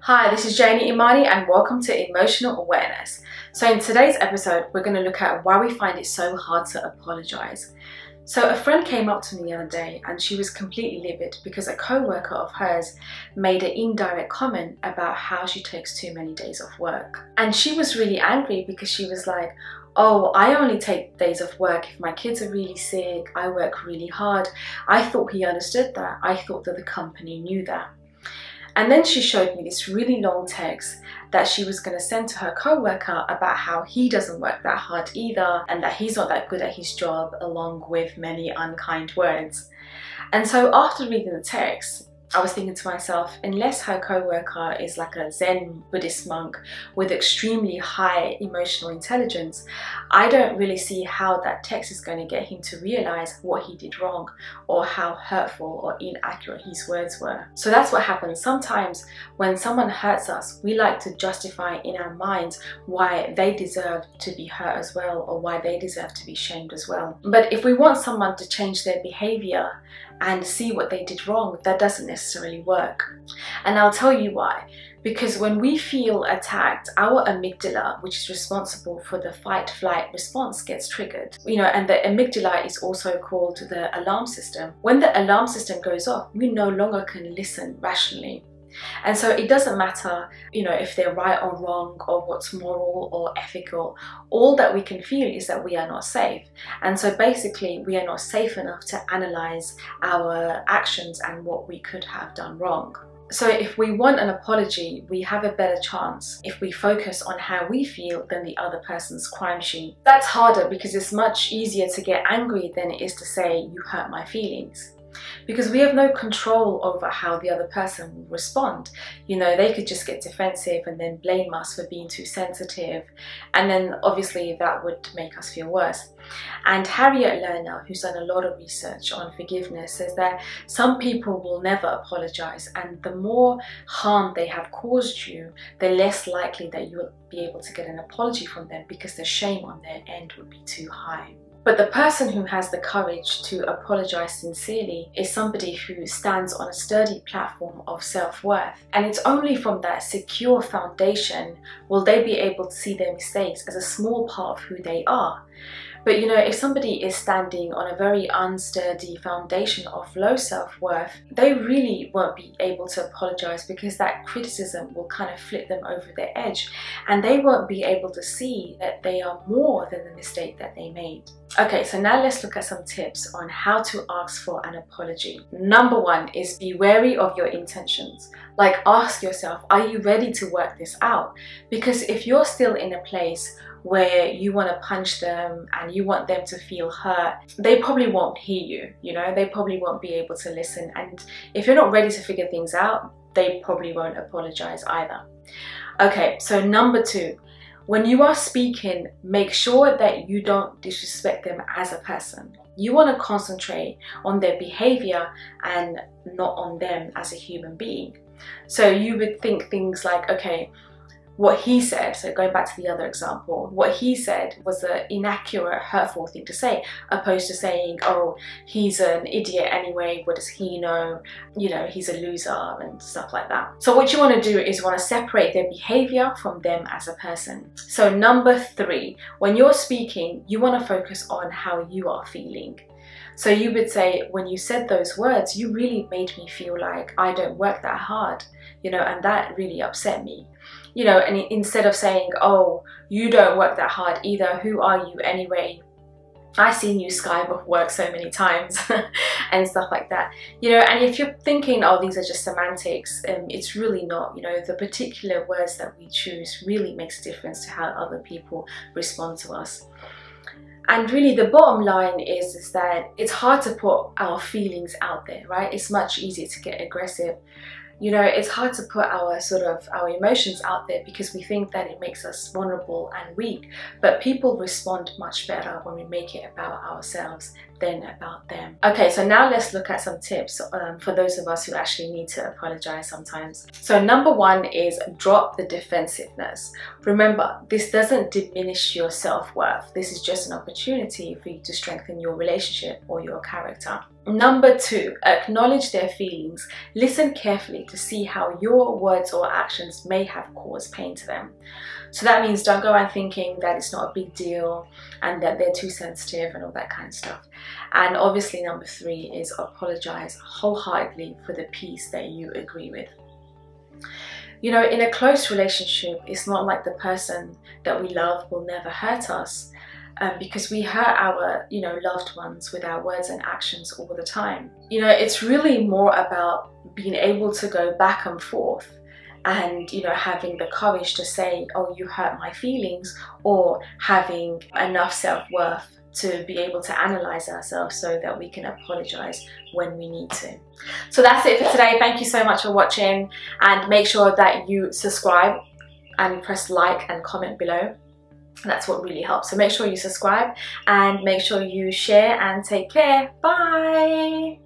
Hi, this is Janey Imaani and welcome to Emotional Awareness. So in today's episode, we're going to look at why we find it so hard to apologize. So a friend came up to me the other day and she was completely livid because a co-worker of hers made an indirect comment about how she takes too many days off work. And she was really angry because she was like, oh, I only take days off work if my kids are really sick, I work really hard. I thought he understood that. I thought that the company knew that. And then she showed me this really long text that she was going to send to her co-worker about how he doesn't work that hard either and that he's not that good at his job, along with many unkind words. And so after reading the text, I was thinking to myself, unless her co-worker is like a Zen Buddhist monk with extremely high emotional intelligence, I don't really see how that text is going to get him to realize what he did wrong or how hurtful or inaccurate his words were. So that's what happens. Sometimes when someone hurts us, we like to justify in our minds why they deserve to be hurt as well or why they deserve to be shamed as well. But if we want someone to change their behavior and see what they did wrong, that doesn't necessarily work. And I'll tell you why. Because when we feel attacked, our amygdala, which is responsible for the fight-flight response, gets triggered. And the amygdala is also called the alarm system. When the alarm system goes off, we no longer can listen rationally. And so it doesn't matter, if they're right or wrong or what's moral or ethical. All that we can feel is that we are not safe. And so basically we are not safe enough to analyze our actions and what we could have done wrong. So if we want an apology, we have a better chance if we focus on how we feel than the other person's crime sheet. That's harder because it's much easier to get angry than it is to say, you hurt my feelings. Because we have no control over how the other person will respond. They could just get defensive and then blame us for being too sensitive. And then obviously that would make us feel worse. And Harriet Lerner, who's done a lot of research on forgiveness, says that some people will never apologize, and the more harm they have caused you, the less likely that you will be able to get an apology from them because the shame on their end would be too high. But the person who has the courage to apologize sincerely is somebody who stands on a sturdy platform of self-worth. And it's only from that secure foundation will they be able to see their mistakes as a small part of who they are. But if somebody is standing on a very unsturdy foundation of low self-worth, they really won't be able to apologize because that criticism will kind of flip them over the edge and they won't be able to see that they are more than the mistake that they made. Okay, so now let's look at some tips on how to ask for an apology. Number one is be wary of your intentions. Like, ask yourself, are you ready to work this out? Because if you're still in a place where you want to punch them and you want them to feel hurt, they probably won't hear you, they probably won't be able to listen. And if you're not ready to figure things out, they probably won't apologize either. Okay, so number two, when you are speaking, make sure that you don't disrespect them as a person. You want to concentrate on their behavior and not on them as a human being. So you would think things like, okay, what he said, so going back to the other example, what he said was an inaccurate, hurtful thing to say, opposed to saying, oh, he's an idiot anyway, what does he know, he's a loser and stuff like that. So what you want to do is you want to separate their behavior from them as a person. So number three, when you're speaking, you want to focus on how you are feeling. So you would say, when you said those words, you really made me feel like I don't work that hard, and that really upset me. And instead of saying, oh, you don't work that hard either, who are you anyway? I've seen you skype work so many times and stuff like that. And if you're thinking, oh, these are just semantics, it's really not. The particular words that we choose really makes a difference to how other people respond to us. And really the bottom line is that it's hard to put our feelings out there, right? It's much easier to get aggressive. It's hard to put our emotions out there because we think that it makes us vulnerable and weak. But people respond much better when we make it about ourselves then about them. Okay, so now let's look at some tips for those of us who actually need to apologize sometimes. So number one is drop the defensiveness. Remember, this doesn't diminish your self-worth. This is just an opportunity for you to strengthen your relationship or your character. Number two, acknowledge their feelings. Listen carefully to see how your words or actions may have caused pain to them. So that means don't go out thinking that it's not a big deal and that they're too sensitive and all that kind of stuff. And obviously number three is apologize wholeheartedly for the piece that you agree with. You know, in a close relationship, it's not like the person that we love will never hurt us, because we hurt our, loved ones with our words and actions all the time. You know, it's really more about being able to go back and forth and, having the courage to say, oh, you hurt my feelings, or having enough self-worth to be able to analyze ourselves so that we can apologize when we need to. So that's it for today. Thank you so much for watching, and make sure that you subscribe and press like and comment below. That's what really helps. So make sure you subscribe and make sure you share, and take care. Bye.